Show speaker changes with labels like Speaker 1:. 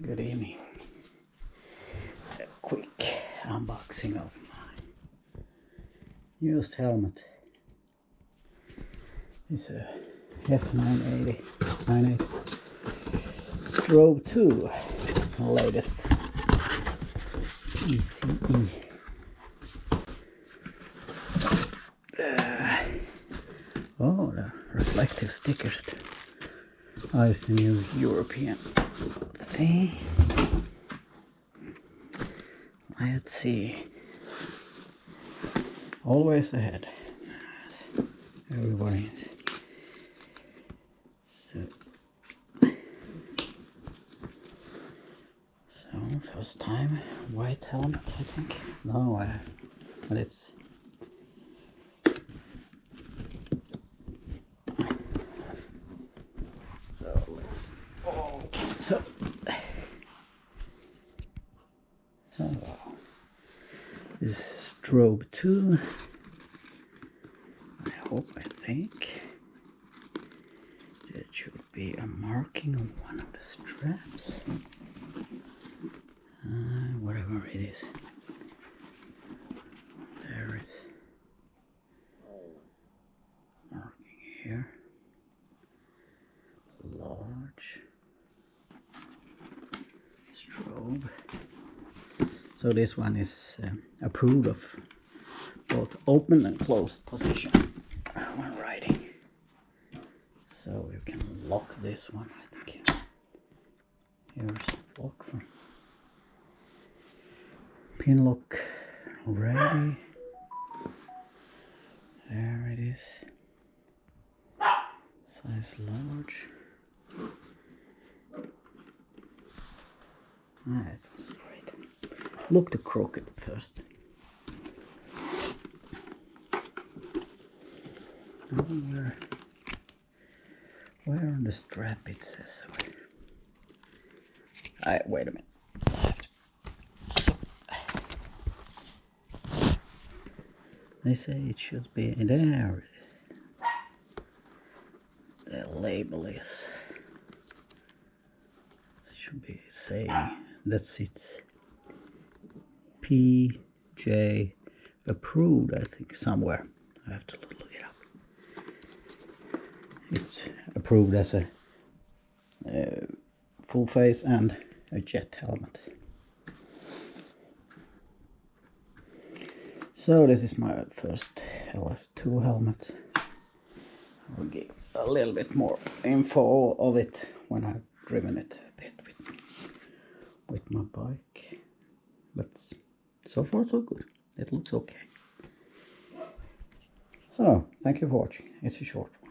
Speaker 1: Good evening. A quick unboxing of my used helmet. It's a FF908 STROBE II, the latest ECE. Oh, the reflective stickers. Oh, it's the new European thing. Let's see. Always ahead. Everybody is. So first time white helmet, I think. No, but it's so let's. Okay, so this is STROBE II. I think there should be a marking on one of the straps. Whatever it is. There is marking here. Large strobe. So this one is approved of both open and closed position when riding. So you can lock this one, I think. Here's lock for pin lock ready. There it is. Size large. It was great. Looked crooked first. Where on the strap it says so. Wait a minute. They say it should be there. The label is. It should be saying that's it. PJ approved, I think, somewhere. I have to look it up. It's approved as a full face and a jet helmet. So this is my first LS2 helmet. I will give a little bit more info of it when I've driven it a bit with my bike. But so far so good. It looks okay. So, thank you for watching. It's a short one.